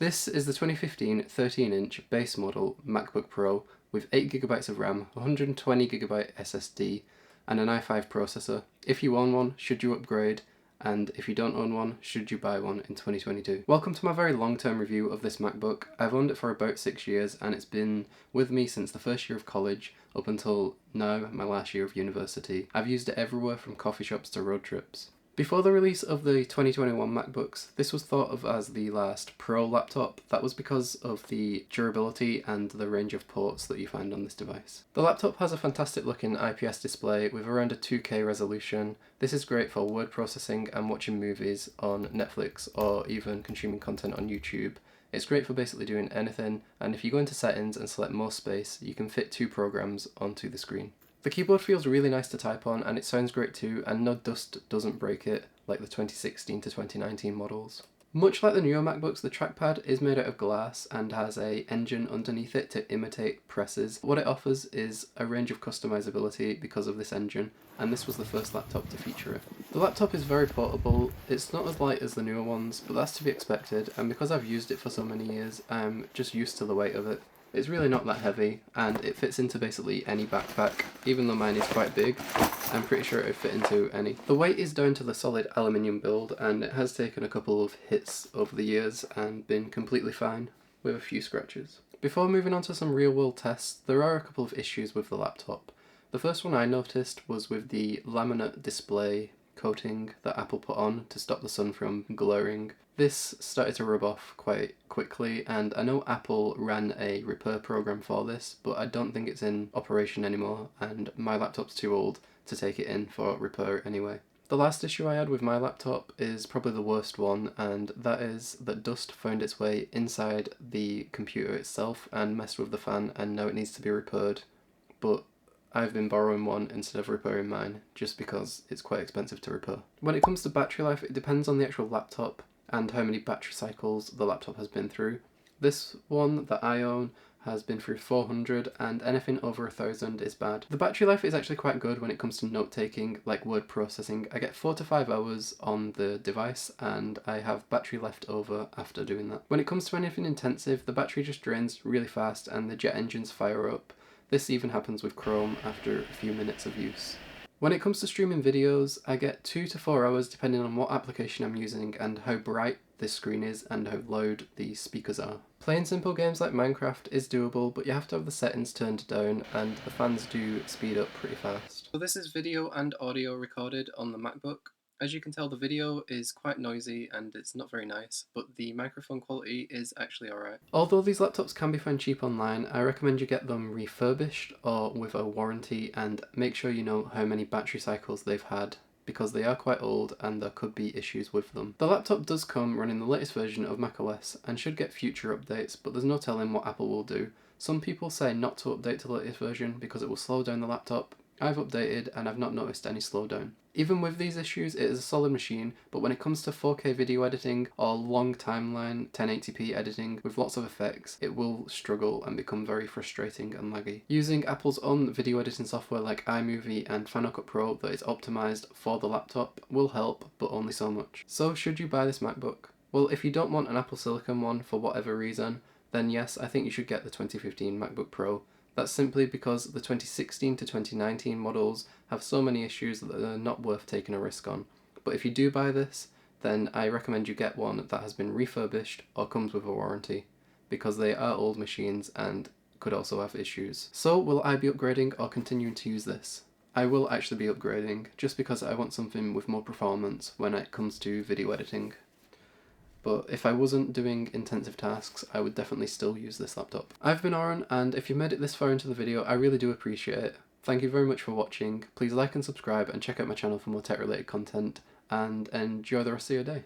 This is the 2015 13-inch base model MacBook Pro with 8GB of RAM, 120GB SSD, and an i5 processor. If you own one, should you upgrade? And if you don't own one, should you buy one in 2022? Welcome to my very long-term review of this MacBook. I've owned it for about 6 years and it's been with me since the first year of college up until now, my last year of university. I've used it everywhere from coffee shops to road trips. Before the release of the 2021 MacBooks, this was thought of as the last Pro laptop. That was because of the durability and the range of ports that you find on this device. The laptop has a fantastic looking IPS display with around a 2K resolution. This is great for word processing and watching movies on Netflix or even consuming content on YouTube. It's great for basically doing anything, and if you go into settings and select more space, you can fit 2 programs onto the screen. The keyboard feels really nice to type on and it sounds great too, and no dust doesn't break it like the 2016 to 2019 models. Much like the newer MacBooks, the trackpad is made out of glass and has an engine underneath it to imitate presses. What it offers is a range of customizability because of this engine, and this was the first laptop to feature it. The laptop is very portable. It's not as light as the newer ones, but that's to be expected, and because I've used it for so many years, I'm just used to the weight of it. It's really not that heavy, and it fits into basically any backpack. Even though mine is quite big, I'm pretty sure it would fit into any. The weight is down to the solid aluminium build, and it has taken a couple of hits over the years and been completely fine, with a few scratches. Before moving on to some real world tests, there are a couple of issues with the laptop. The first one I noticed was with the laminate display coating that Apple put on to stop the sun from glaring. This started to rub off quite quickly, and I know Apple ran a repair program for this, but I don't think it's in operation anymore, and my laptop's too old to take it in for repair anyway. The last issue I had with my laptop is probably the worst one, and that is that dust found its way inside the computer itself and messed with the fan, and now it needs to be repaired. But I've been borrowing one instead of repairing mine, just because it's quite expensive to repair. When it comes to battery life, it depends on the actual laptop and how many battery cycles the laptop has been through. This one that I own has been through 400, and anything over 1000 is bad. The battery life is actually quite good when it comes to note-taking, like word processing. I get 4 to 5 hours on the device, and I have battery left over after doing that. When it comes to anything intensive, the battery just drains really fast and the jet engines fire up. This even happens with Chrome after a few minutes of use. When it comes to streaming videos, I get 2 to 4 hours depending on what application I'm using and how bright this screen is and how loud the speakers are. Playing simple games like Minecraft is doable, but you have to have the settings turned down and the fans do speed up pretty fast. So this is video and audio recorded on the MacBook. As you can tell, the video is quite noisy and it's not very nice, but the microphone quality is actually alright. Although these laptops can be found cheap online, I recommend you get them refurbished or with a warranty, and make sure you know how many battery cycles they've had, because they are quite old and there could be issues with them. The laptop does come running the latest version of macOS and should get future updates, but there's no telling what Apple will do. Some people say not to update to the latest version because it will slow down the laptop. I've updated and I've not noticed any slowdown. Even with these issues, it is a solid machine, but when it comes to 4K video editing or long timeline 1080p editing with lots of effects, it will struggle and become very frustrating and laggy. Using Apple's own video editing software like iMovie and Final Cut Pro that is optimized for the laptop will help, but only so much. So should you buy this MacBook? Well, if you don't want an Apple Silicon one for whatever reason, then yes, I think you should get the 2015 MacBook Pro. That's simply because the 2016 to 2019 models have so many issues that they're not worth taking a risk on. But if you do buy this, then I recommend you get one that has been refurbished or comes with a warranty, because they are old machines and could also have issues. So will I be upgrading or continuing to use this? I will actually be upgrading, just because I want something with more performance when it comes to video editing. But if I wasn't doing intensive tasks, I would definitely still use this laptop. I've been Oren, and if you made it this far into the video, I really do appreciate it. Thank you very much for watching. Please like and subscribe and check out my channel for more tech related content, and enjoy the rest of your day.